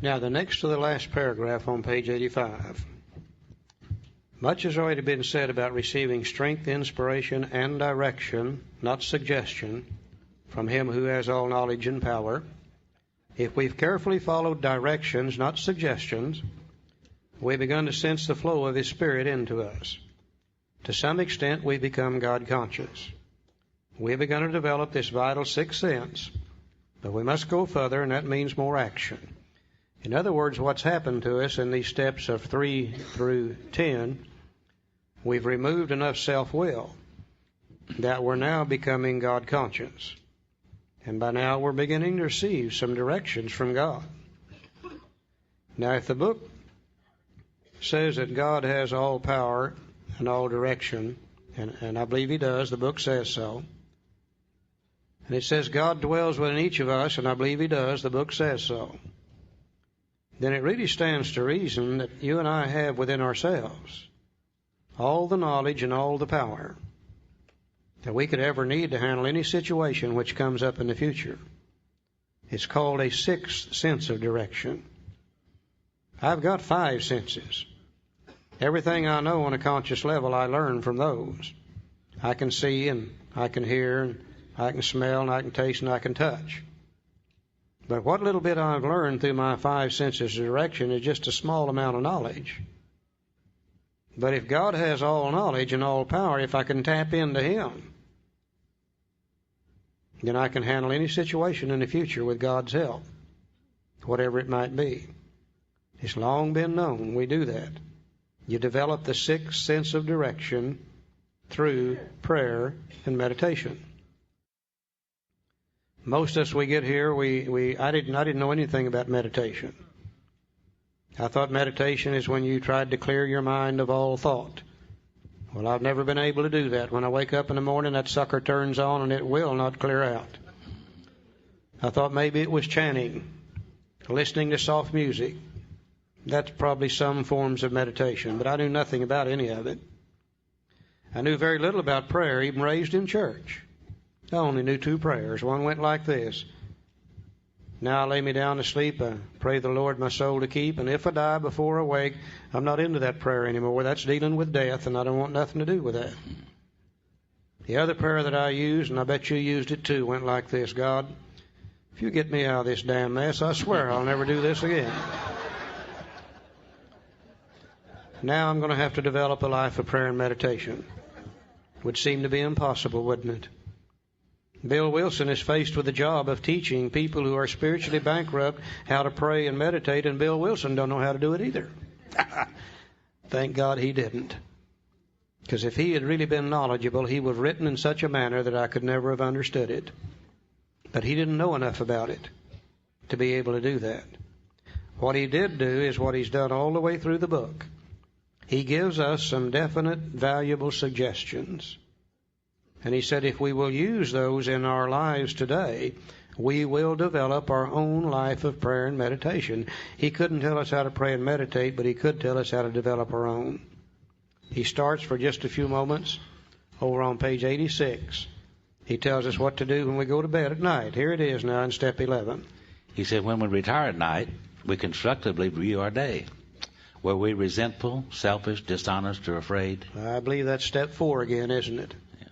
Now, the next to the last paragraph on page 85. Much has already been said about receiving strength, inspiration, and direction, not suggestion, from Him who has all knowledge and power. If we've carefully followed directions, not suggestions, we've begun to sense the flow of His Spirit into us. To some extent, we become God-conscious. We've begun to develop this vital sixth sense, but we must go further, and that means more action. In other words, what's happened to us in these steps of 3 through 10, we've removed enough self-will that we're now becoming God-conscious. And by now we're beginning to receive some directions from God. Now, if the book says that God has all power and all direction, and I believe He does, the book says so, and it says God dwells within each of us, and I believe He does, the book says so, then it really stands to reason that you and I have within ourselves all the knowledge and all the power that we could ever need to handle any situation which comes up in the future. It's called a sixth sense of direction. I've got 5 senses. Everything I know on a conscious level, I learn from those. I can see, and I can hear, and I can smell, and I can taste, and I can touch. But what little bit I've learned through my 5 senses of direction is just a small amount of knowledge. But if God has all knowledge and all power, if I can tap into Him, then I can handle any situation in the future with God's help, whatever it might be. It's long been known we do that. You develop the sixth sense of direction through prayer and meditation. Most of us, we get here, I didn't know anything about meditation. I thought meditation is when you tried to clear your mind of all thought. Well, I've never been able to do that. When I wake up in the morning, that sucker turns on and it will not clear out. I thought maybe it was chanting, listening to soft music. That's probably some forms of meditation, but I knew nothing about any of it. I knew very little about prayer, even raised in church. I only knew 2 prayers. One went like this: Now I lay me down to sleep, I pray the Lord my soul to keep, and if I die before I wake, I'm not into that prayer anymore. That's dealing with death, and I don't want nothing to do with that. The other prayer that I used, and I bet you used it too, went like this: God, if you get me out of this damn mess, I swear I'll never do this again. Now I'm going to have to develop a life of prayer and meditation. Would seem to be impossible, wouldn't it? Bill Wilson is faced with the job of teaching people who are spiritually bankrupt how to pray and meditate, and Bill Wilson don't know how to do it either. Thank God he didn't. Because if he had really been knowledgeable, he would have written in such a manner that I could never have understood it. But he didn't know enough about it to be able to do that. What he did do is what he's done all the way through the book. He gives us some definite, valuable suggestions. And he said if we will use those in our lives today, we will develop our own life of prayer and meditation. He couldn't tell us how to pray and meditate, but he could tell us how to develop our own. He starts for just a few moments over on page 86. He tells us what to do when we go to bed at night. Here it is now in step 11. He said when we retire at night, we constructively review our day. Were we resentful, selfish, dishonest, or afraid? I believe that's step 4 again, isn't it? Yeah.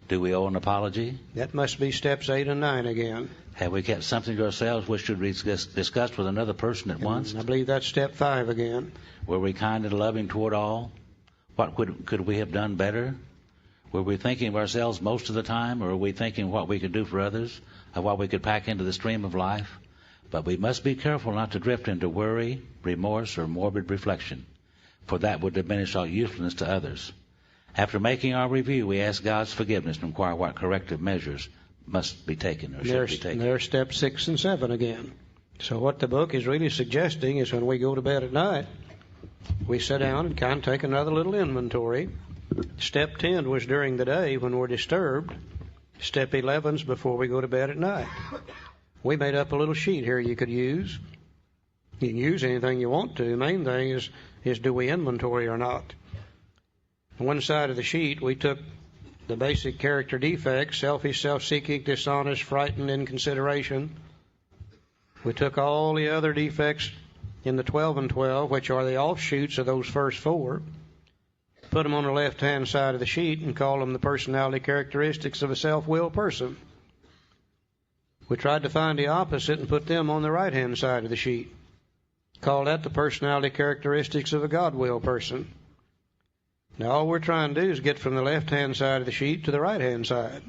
Do we owe an apology? That must be steps 8 and 9 again. Have we kept something to ourselves which should be discussed with another person at once? I believe that's step 5 again. Were we kind and loving toward all? What could we have done better? Were we thinking of ourselves most of the time, or were we thinking what we could do for others, of what we could pack into the stream of life? But we must be careful not to drift into worry, remorse, or morbid reflection, for that would diminish our usefulness to others. After making our review, we ask God's forgiveness and inquire what corrective measures must be taken or should be taken. There's steps 6 and 7 again. So what the book is really suggesting is when we go to bed at night, we sit down and kind of take another little inventory. Step 10 was during the day when we're disturbed. Step 11's before we go to bed at night. We made up a little sheet here you could use. You can use anything you want to. The main thing is do we inventory or not? On one side of the sheet, we took the basic character defects: selfish, self-seeking, dishonest, frightened, inconsideration. We took all the other defects in the 12 and 12, which are the offshoots of those first four, put them on the left-hand side of the sheet and call them the personality characteristics of a self-willed person. We tried to find the opposite and put them on the right-hand side of the sheet. Call that the personality characteristics of a God-willed person. Now all we're trying to do is get from the left-hand side of the sheet to the right-hand side.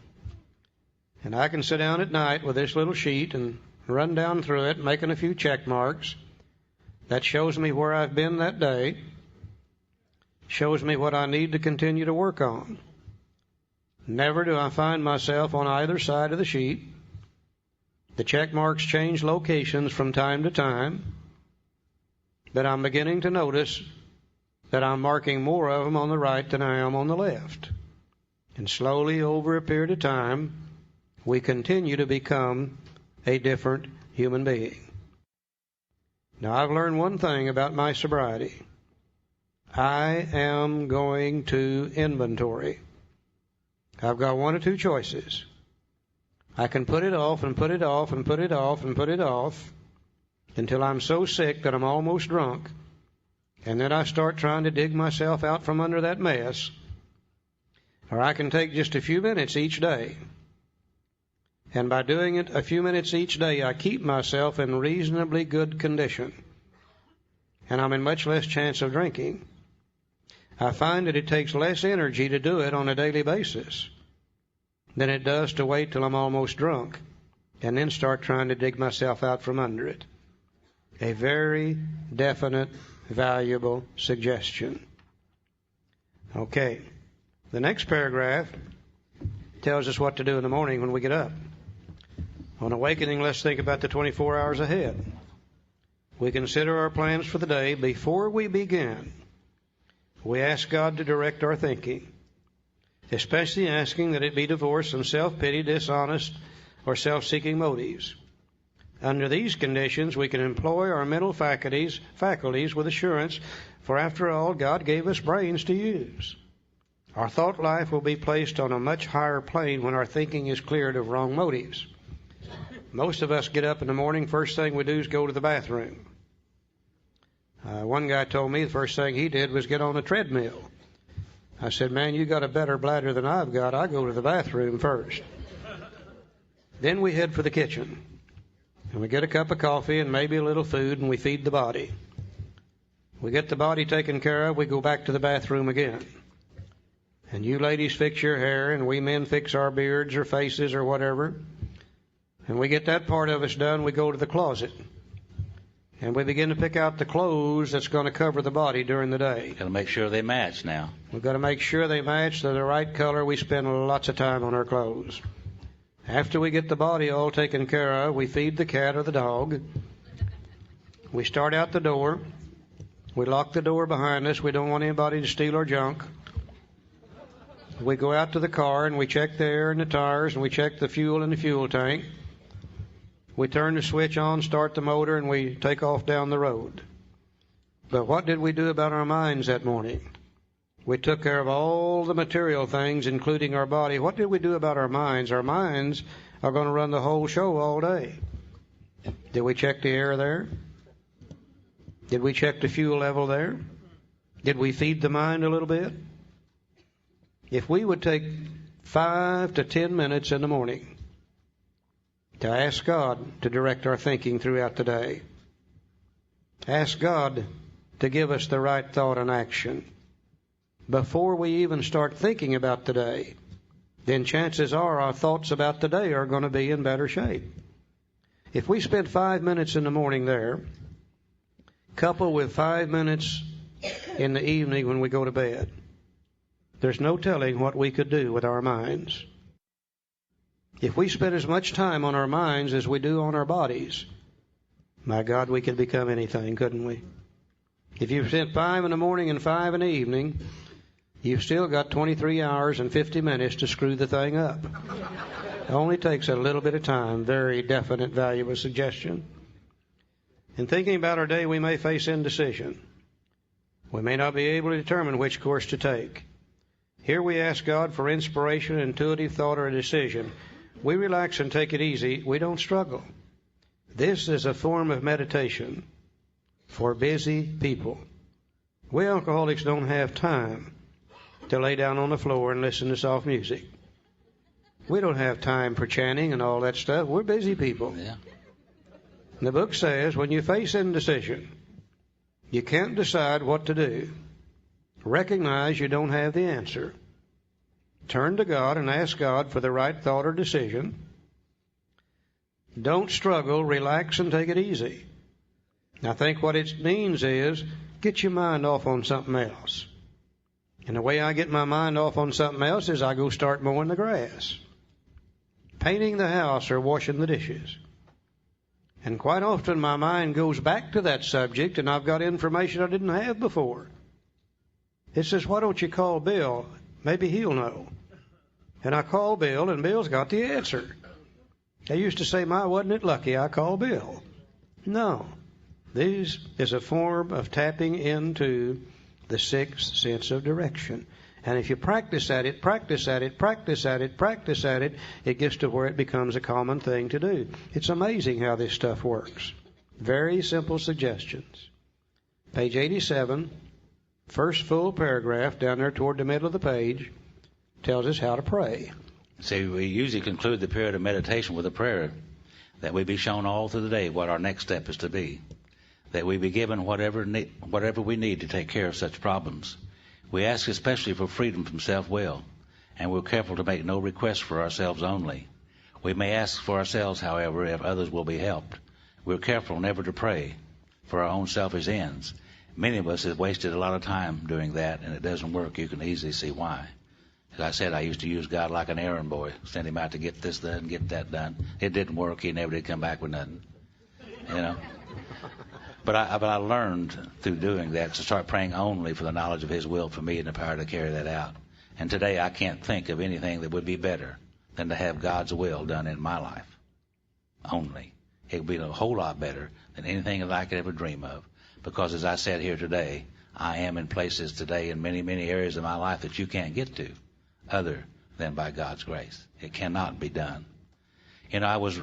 And I can sit down at night with this little sheet and run down through it, making a few check marks. That shows me where I've been that day, shows me what I need to continue to work on. Never do I find myself on either side of the sheet. The check marks change locations from time to time, but I'm beginning to notice that I'm marking more of them on the right than I am on the left. And slowly, over a period of time, we continue to become a different human being. Now, I've learned one thing about my sobriety. I am going to inventory. I've got one or two choices. I can put it off and put it off and put it off and put it off until I'm so sick that I'm almost drunk, and then I start trying to dig myself out from under that mess. Or I can take just a few minutes each day, and by doing it a few minutes each day, I keep myself in reasonably good condition, and I'm in much less chance of drinking. I find that it takes less energy to do it on a daily basis than it does to wait till I'm almost drunk and then start trying to dig myself out from under it. A very definite, valuable suggestion. Okay, the next paragraph tells us what to do in the morning when we get up. On awakening, let's think about the 24 hours ahead. We consider our plans for the day. Before we begin, we ask God to direct our thinking, especially asking that it be divorced from self-pity, dishonest, or self-seeking motives. Under these conditions, we can employ our mental faculties with assurance, for after all, God gave us brains to use. Our thought life will be placed on a much higher plane when our thinking is cleared of wrong motives. Most of us get up in the morning, first thing we do is go to the bathroom. One guy told me the first thing he did was get on a treadmill. I said, man, you got a better bladder than I've got. I go to the bathroom first. Then we head for the kitchen. And we get a cup of coffee and maybe a little food, and we feed the body. We get the body taken care of, we go back to the bathroom again. And you ladies fix your hair, and we men fix our beards or faces or whatever. And we get that part of us done, we go to the closet. And we begin to pick out the clothes that's going to cover the body during the day. Got to make sure they match now. We've got to make sure they match. They're the right color. We spend lots of time on our clothes. After we get the body all taken care of, we feed the cat or the dog. We start out the door. We lock the door behind us. We don't want anybody to steal our junk. We go out to the car and we check the air and the tires, and we check the fuel in the fuel tank. We turn the switch on, start the motor, and we take off down the road. But what did we do about our minds that morning? We took care of all the material things, including our body. What did we do about our minds? Our minds are going to run the whole show all day. Did we check the air there? Did we check the fuel level there? Did we feed the mind a little bit? If we would take 5 to 10 minutes in the morning to ask God to direct our thinking throughout the day, ask God to give us the right thought and action before we even start thinking about the day, then chances are our thoughts about the day are going to be in better shape. If we spend 5 minutes in the morning there, coupled with 5 minutes in the evening when we go to bed, there's no telling what we could do with our minds. If we spend as much time on our minds as we do on our bodies, my God, we could become anything, couldn't we? If you spent 5 in the morning and 5 in the evening, you've still got 23 hours and 50 minutes to screw the thing up. It only takes a little bit of time. Very definite, valuable suggestion. In thinking about our day, we may face indecision. We may not be able to determine which course to take. Here we ask God for inspiration, intuitive thought, or a decision. We relax and take it easy. We don't struggle. This is a form of meditation. for busy people. We alcoholics don't have time to lay down on the floor and listen to soft music. We don't have time for chanting and all that stuff. We're busy people. Yeah. The book says when you face indecision, you can't decide what to do. Recognize you don't have the answer. Turn to God and ask God for the right thought or decision. Don't struggle, relax, and take it easy. I think what it means is get your mind off on something else. And the way I get my mind off on something else is I go start mowing the grass, painting the house, or washing the dishes. And quite often my mind goes back to that subject, and I've got information I didn't have before. It says, why don't you call Bill? Maybe he'll know. And I call Bill, and Bill's got the answer. They used to say, wasn't it lucky I called Bill? No. This is a form of tapping into the sixth sense of direction. And if you practice at it, it gets to where it becomes a common thing to do. It's amazing how this stuff works. Very simple suggestions. Page 87, first full paragraph down there toward the middle of the page, tells us how to pray. See, we usually conclude the period of meditation with a prayer that we be shown all through the day what our next step is to be, that we be given whatever we need to take care of such problems. We ask especially for freedom from self-will, and we're careful to make no requests for ourselves only. We may ask for ourselves, however, if others will be helped. We're careful never to pray for our own selfish ends. Many of us have wasted a lot of time doing that, and it doesn't work. You can easily see why. As I said, I used to use God like an errand boy, send him out to get this done, get that done. It didn't work. He never did come back with nothing, you know. But I learned through doing that to start praying only for the knowledge of His will for me and the power to carry that out. And today I can't think of anything that would be better than to have God's will done in my life. Only. It would be a whole lot better than anything that I could ever dream of. Because as I said here today, I am in places today in many, many areas of my life that you can't get to other than by God's grace. It cannot be done. You know, I was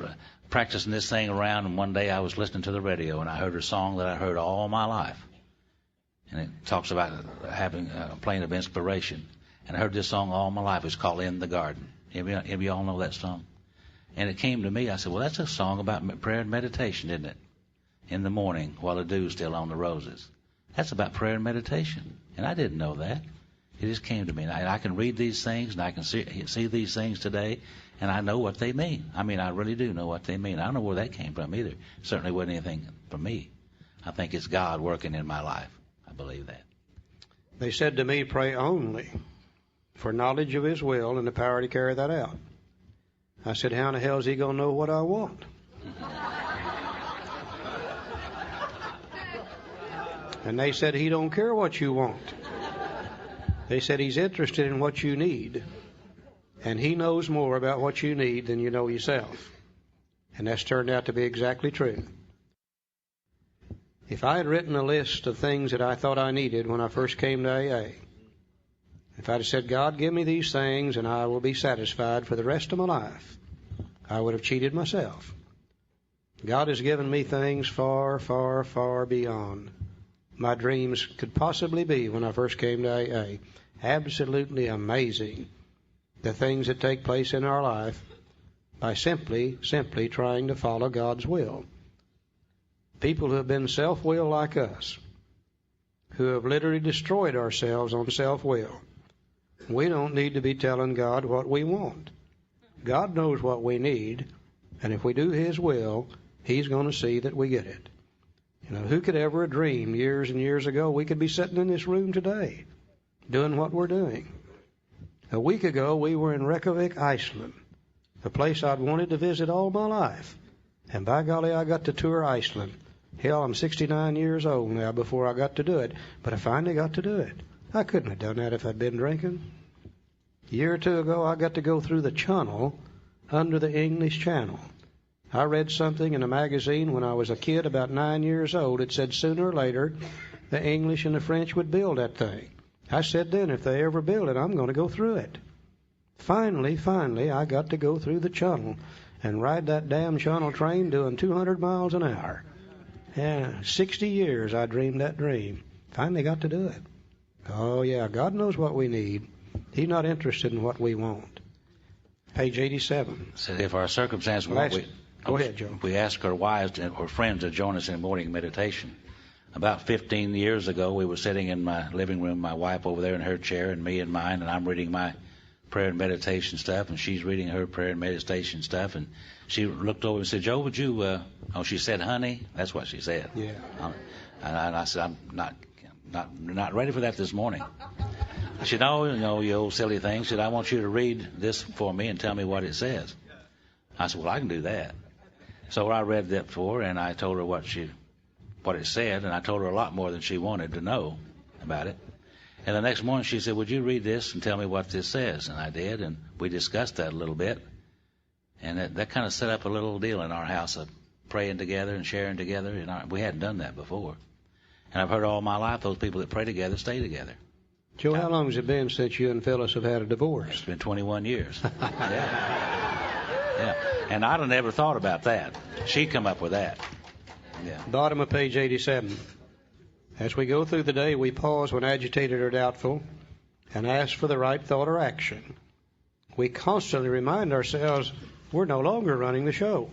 practicing this thing around, and one day I was listening to the radio, and I heard a song that I heard all my life. And it talks about having a plane of inspiration. And I heard this song all my life. It's called In the Garden. Any of you all know that song? And it came to me. I said, well, that's a song about prayer and meditation, isn't it? In the morning, while the dew's still on the roses. That's about prayer and meditation. And I didn't know that. It just came to me. And I can read these things, and I can see these things today, and I know what they mean. I mean, I really do know what they mean. I don't know where that came from either. It certainly wasn't anything from me. I think it's God working in my life. I believe that. They said to me, pray only for knowledge of His will and the power to carry that out. I said, how in the hell is He going to know what I want? And they said, He don't care what you want. They said He's interested in what you need. And He knows more about what you need than you know yourself. And that's turned out to be exactly true. If I had written a list of things that I thought I needed when I first came to AA, if I'd have said, God, give me these things and I will be satisfied for the rest of my life, I would have cheated myself. God has given me things far, far, far beyond my dreams could possibly be when I first came to AA. Absolutely amazing, the things that take place in our life by simply trying to follow God's will. People who have been self-willed like us, who have literally destroyed ourselves on self-will. We don't need to be telling God what we want. God knows what we need, and if we do His will, He's going to see that we get it. You know, who could ever dream years and years ago we could be sitting in this room today doing what we're doing? A week ago, we were in Reykjavik, Iceland, a place I'd wanted to visit all my life. And by golly, I got to tour Iceland. Hell, I'm 69 years old now before I got to do it, but I finally got to do it. I couldn't have done that if I'd been drinking. A year or two ago, I got to go through the channel under the English Channel. I read something in a magazine when I was a kid, about 9 years old. It said sooner or later the English and the French would build that thing. I said then, if they ever build it, I'm going to go through it. Finally, I got to go through the channel and ride that damn channel train doing 200 miles an hour. Yeah, 60 years I dreamed that dream. Finally got to do it. Oh, yeah, God knows what we need. He's not interested in what we want. Page 87. Said if our circumstances Go ahead, Joe. We ask our wives or friends to join us in morning meditation. About 15 years ago, we were sitting in my living room, my wife over there in her chair and me in mine, and I'm reading my prayer and meditation stuff, and she's reading her prayer and meditation stuff, and she looked over and said, Joe, would you, she said, honey, that's what she said. Yeah. And I said, I'm not ready for that this morning. She said, no, you old silly thing. She said, I want you to read this for me and tell me what it says. I said, well, I can do that. So I read that for her, and I told her what it said, and I told her a lot more than she wanted to know about it. And the next morning she said, would you read this and tell me what this says? And I did, and we discussed that a little bit. And that kind of set up a little deal in our house of praying together and sharing together. And we hadn't done that before. And I've heard all my life those people that pray together stay together. Joe, how long has it been since you and Phyllis have had a divorce? It's been 21 years. Yeah. And I'd have never thought about that. She'd come up with that. Yeah. Bottom of page 87. As we go through the day, we pause when agitated or doubtful and ask for the right thought or action. We constantly remind ourselves we're no longer running the show.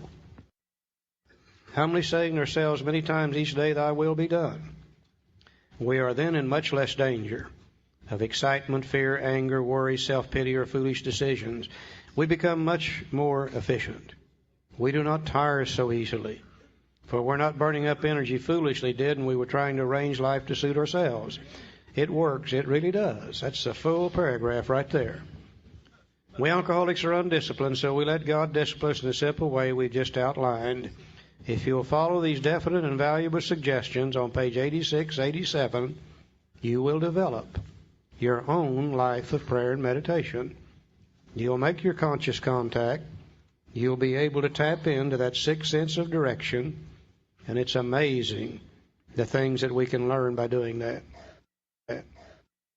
Humbly saying to ourselves many times each day, thy will be done. We are then in much less danger of excitement, fear, anger, worry, self-pity, or foolish decisions. We become much more efficient. We do not tire so easily. For we're not burning up energy foolishly did, and we were trying to arrange life to suit ourselves. It works. It really does. That's a full paragraph right there. We alcoholics are undisciplined, so we let God discipline us in the simple way we've just outlined. If you'll follow these definite and valuable suggestions on page 86, 87, you will develop your own life of prayer and meditation. You'll make your conscious contact. You'll be able to tap into that sixth sense of direction. And it's amazing the things that we can learn by doing that.